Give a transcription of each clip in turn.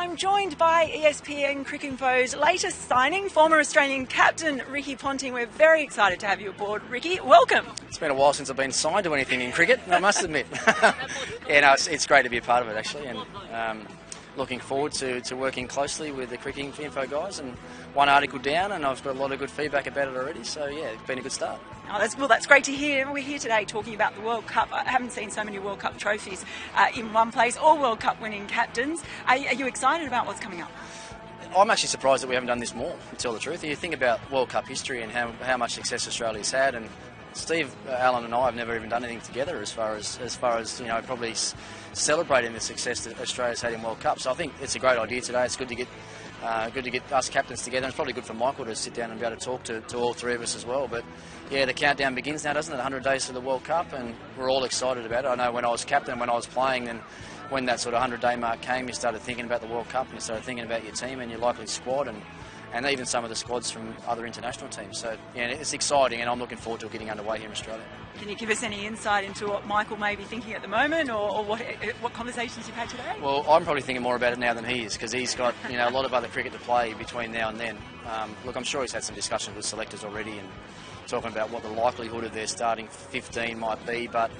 I'm joined by ESPN Cricinfo's latest signing, former Australian captain Ricky Ponting. We're very excited to have you aboard, Ricky. Welcome. It's been a while since I've been signed to anything in cricket, I must admit. Yeah, no, it's great to be a part of it, actually, and looking forward to working closely with the Cricinfo guys. And one article down, and I've got a lot of good feedback about it already, so yeah, it's been a good start. Oh, that's great to hear. We're here today talking about the World Cup. I haven't seen so many World Cup trophies in one place, all World Cup winning captains. Are you excited about what's coming up? I'm actually surprised that we haven't done this more, to tell the truth. You think about World Cup history and how much success Australia's had, and Steve, Allen and I have never even done anything together as far as you know, probably celebrating the success that Australia's had in World Cup. So I think it's a great idea today. It's good to get us captains together. And it's probably good for Michael to sit down and be able to talk to all three of us as well. But yeah, the countdown begins now, doesn't it? 100 days to the World Cup, and we're all excited about it. I know when I was captain, when I was playing, and when that sort of 100-day mark came, you started thinking about the World Cup, and you started thinking about your team and your likely squad, and even some of the squads from other international teams. So yeah, it's exciting, and I'm looking forward to it getting underway here in Australia. Can you give us any insight into what Michael may be thinking at the moment, or what conversations you've had today? Well, I'm probably thinking more about it now than he is, because he's got a lot of other cricket to play between now and then. Look, I'm sure he's had some discussions with selectors already and talking about what the likelihood of their starting 15 might be, but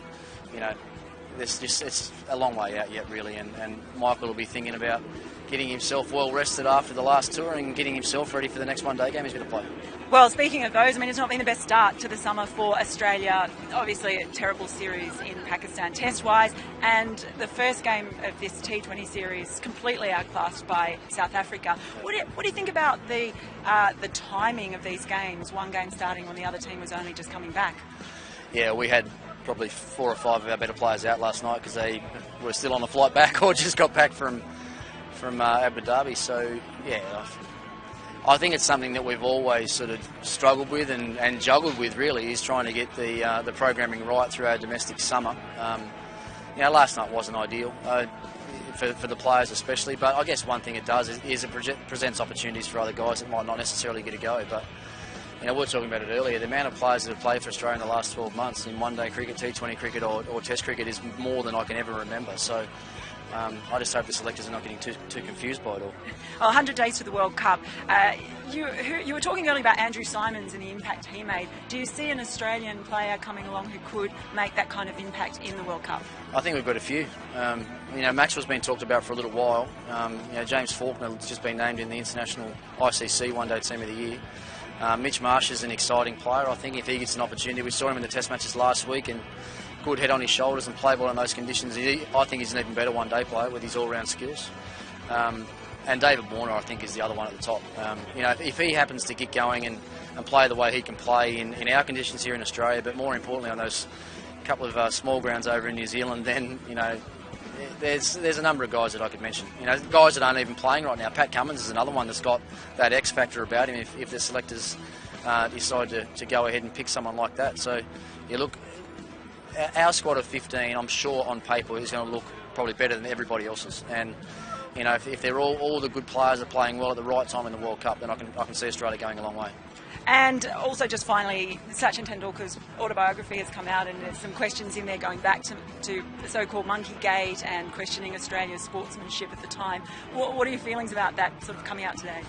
it's a long way out yet, really, and Michael will be thinking about getting himself well rested after the last tour and getting himself ready for the next one-day game he's going to play. Well, speaking of those, I mean, it's not been the best start to the summer for Australia. Obviously, a terrible series in Pakistan test-wise, and the first game of this T20 series completely outclassed by South Africa. What do you think about the timing of these games? One game starting when the other team was only just coming back. Yeah, we had probably 4 or 5 of our better players out last night because they were still on the flight back or just got back from Abu Dhabi. So yeah, I think it's something that we've always sort of struggled with and juggled with, really, is trying to get the programming right through our domestic summer. Last night wasn't ideal for the players especially, but I guess one thing it does is it presents opportunities for other guys that might not necessarily get a go. But we were talking about it earlier, the amount of players that have played for Australia in the last 12 months in one-day cricket, T20 cricket or Test cricket is more than I can ever remember. So I just hope the selectors are not getting too confused by it all. Well, 100 days to the World Cup. You were talking earlier about Andrew Symonds and the impact he made. Do you see an Australian player coming along who could make that kind of impact in the World Cup? I think we've got a few. Maxwell's been talked about for a little while. James Faulkner has just been named in the international ICC One Day Team of the Year. Mitch Marsh is an exciting player. I think if he gets an opportunity, we saw him in the Test matches last week, and good head on his shoulders and play ball in those conditions. I think he's an even better one-day player with his all-round skills. And David Warner, I think, is the other one at the top. If he happens to get going and play the way he can play in our conditions here in Australia, but more importantly on those couple of small grounds over in New Zealand, then there's a number of guys that I could mention. Guys that aren't even playing right now. Pat Cummins is another one that's got that X factor about him if the selectors decide to go ahead and pick someone like that. So, look, our squad of 15, I'm sure on paper is going to look probably better than everybody else's. And if they're all the good players are playing well at the right time in the World Cup, then I can see Australia going a long way. And also, just finally, Sachin Tendulkar's autobiography has come out, and there's some questions in there going back to the so-called Monkey Gate and questioning Australia's sportsmanship at the time. What are your feelings about that sort of coming out today?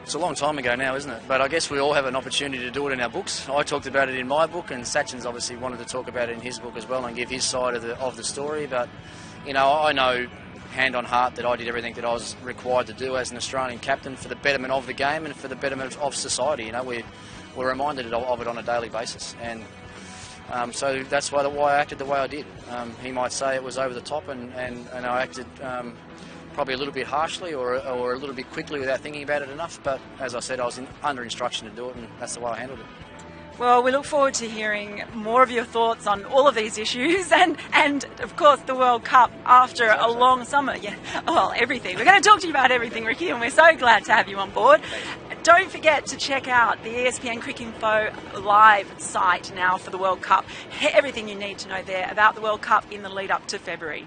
It's a long time ago now, isn't it? But I guess we all have an opportunity to do it in our books. I talked about it in my book, and Sachin's obviously wanted to talk about it in his book as well and give his side of the story. But I know, hand on heart, that I did everything that I was required to do as an Australian captain for the betterment of the game and for the betterment of society. We're reminded of it on a daily basis, and so that's why I acted the way I did. He might say it was over the top, and I acted probably a little bit harshly or a little bit quickly without thinking about it enough. But as I said, I was under instruction to do it, and that's the way I handled it. Well, we look forward to hearing more of your thoughts on all of these issues and of course, the World Cup after a long summer. Yeah, well, everything. We're going to talk to you about everything, Ricky, and we're so glad to have you on board. Don't forget to check out the ESPN Cricinfo live site now for the World Cup. Everything you need to know there about the World Cup in the lead up to February.